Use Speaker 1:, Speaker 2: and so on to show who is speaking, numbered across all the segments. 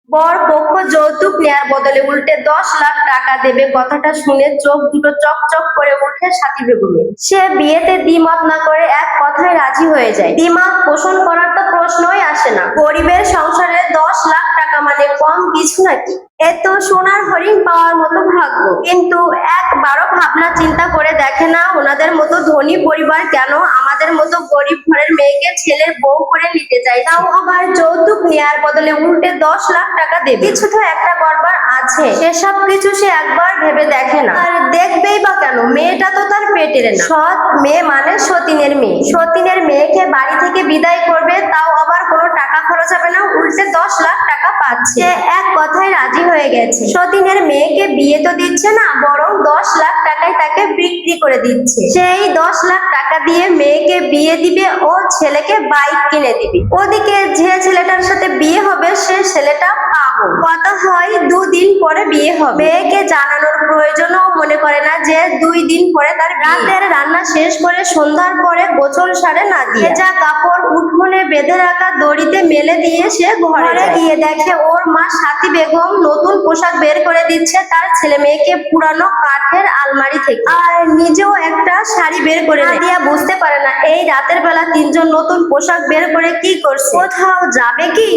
Speaker 1: বর পক্ষ যৌতুক নেয়ার বদলে উল্টে 10 লাখ টাকা দেবে, কথাটা শুনে চোখ দুটো চকচক করে ওঠে সাথী বেগমের। সে বিয়েতে দ্বিমত না করে এক কথায় রাজি হয়ে যায়। দ্বিমত পোষণ করার তো প্রশ্নই আসে না। গরিবের সংসারে 10 লাখ টাকা মানে কম কিছু নাকি? এত সোনার হরিণ পাওয়ার মতো ভাগ্য। কিন্তু একবারও ভাবনা চিন্তা করে দেখে না ওনাদের মতো ধনী পরিবার কেন আমাদের মতো গরিব ঘরের মেয়েকে ছেলের বউ করে নিতে চায়, তাও আবার যৌতুক নেয়ার বদলে উল্টে 10 লাখ টাকা দেবে। কিছু তো একটা গড়বড় আছে, সেসব কিছু সে একবার ভেবে দেখে না। আর দেখবেই বা কেন, মেয়েটা তো তার পেটের না। সৎ মেয়ে মানে সতীনের মেয়ে। সতীনের মেয়েকে বাড়ি থেকে বিদায় করবে, তাও আবার কোনো টাকা খরচ হবে না, উল্টে 10 লাখ টাকা পাচ্ছে। সে এক কথায় রাজি হয়ে গেছে। সতীনের মেয়েকে বিয়ে তো দিচ্ছে না, বরং 10 লাখ টাকায় তাকে বিক্রি করে দিচ্ছে। সেই 10 লাখ টাকা দিয়ে মেয়েকে বিয়ে দিবে ও ছেলেকে বাইক কিনে দিবে। ওদিকে যে ছেলেটার সাথে বিয়ে হবে সে ছেলেটা পাগল। কথা হয় 2 দিন পরে বিয়ে হবে। মেয়েকে জানানোর প্রয়োজনও মনে করে না যে 2 দিন পরে তার রাতের রান্না শেষ করে সন্ধ্যার পরে গোসল সারে না দিয়ে যা কাপড় উঠোনে বেঁধে রাখা দড়িতে মেলে দিয়ে সে ঘরে গিয়ে দেখে ওর মা সাথী বেগম নতুন পোশাক বের করে দিচ্ছে তার ছেলে মেয়েকে পুরানো কাঠের আলমারি থেকে, আর নিজেও একটা শাড়ি বের করে নাদিয়া বুঝতে পারে না এই রাতের বেলা তিনজন নতুন পোশাক বের করে কি করছে। কোথাও যাবে কি?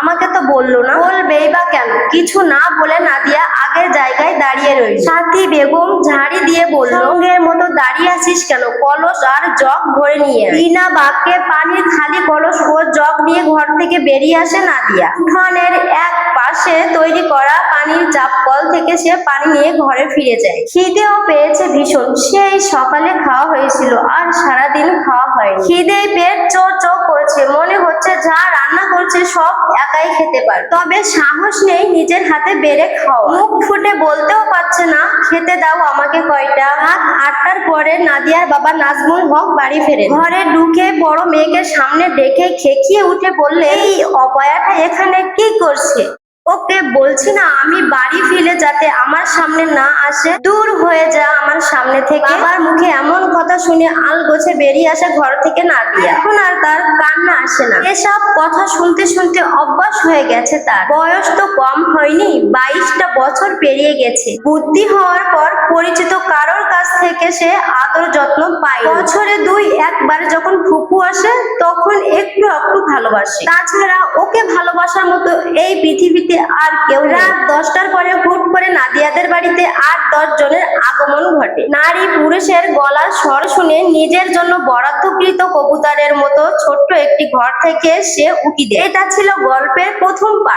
Speaker 1: আমাকে তো বললো না। বলবেই বা কেন? কিছু না বলে নাদিয়া আগের জায়গায় দাঁড়িয়ে রইল। সাথী বেগম ঝাড়ি দিয়ে বলল, সঙ্গের মতো দাঁড়িয়ে আছিস কেন? কলস আর জগ ভরে নিয়ে। বিনা বাক্যে পানির খালি কলস ও জগ নিয়ে ঘর থেকে বেরিয়ে আসে নাদিয়া। উঠানের এক পাশে তৈরি করা পানির চাপ কল থেকে সে পানি নিয়ে ঘরে ফিরে যায়। খিদেও পেয়েছে ভীষণ। সেই সকালে খাওয়া হয়েছিল আর সারাদিন খাওয়া হয়নি। খিদে পেট চোর চোর করছে, মনে হচ্ছে যা রান্না করছে সব একাই খেতে পারে, তবে সাহস নেই নিজের হাতে বেড়ে খাওয়া। মুখ ফুটে বলতেও পারছে না খেতে দাও আমাকে কয়টা। রাত 8টার পরে নাদিয়ার বাবা নাজমুল হক বাড়ি ফেরে। ঘরে ঢুকে বড় মেয়েকে সামনে দেখে খেকিয়ে উঠে বললে, এই অপয়াটা এখানে কি করছে? ওকে বলছি না আমি বাড়ি ফিরে যাতে আমার সামনে না আসে, দূর হয়ে যা আমার সামনে থেকে। বাবার মুখে এমন কথা শুনে আলগোছে বেরিয়ে আসে ঘর থেকে নাদিয়া। এখন আর তার কান্না আসে না। এসব কথা শুনতে শুনতে অভ্যাস হয়ে গেছে তার। বয়স তো কম হয়নি, 22টা বছর পেরিয়ে গেছে। বুদ্ধি হওয়ার পর পরিচিত কারোর কাছ থেকে সে আদর যত্ন পায়। বছরে 2-1বার যখন ফুপু আসে তখন একটু একটু ভালোবাসে। তাছাড়া ওকে ভালোবাসার মতো এই পৃথিবীতে আর কেউ নেই। রাত 10টার পরে হুট করে নাদিয়াদের বাড়িতে 8-10 জনের আগমন ঘটে। নারী পুরুষের গলার স্বর শুনে নিজের জন্য বরাদ্দকৃত কবুতরের মতো ছোট্ট একটি ঘর থেকে সে উকি দেয়। এটা ছিল গল্পের প্রথম পার্ট।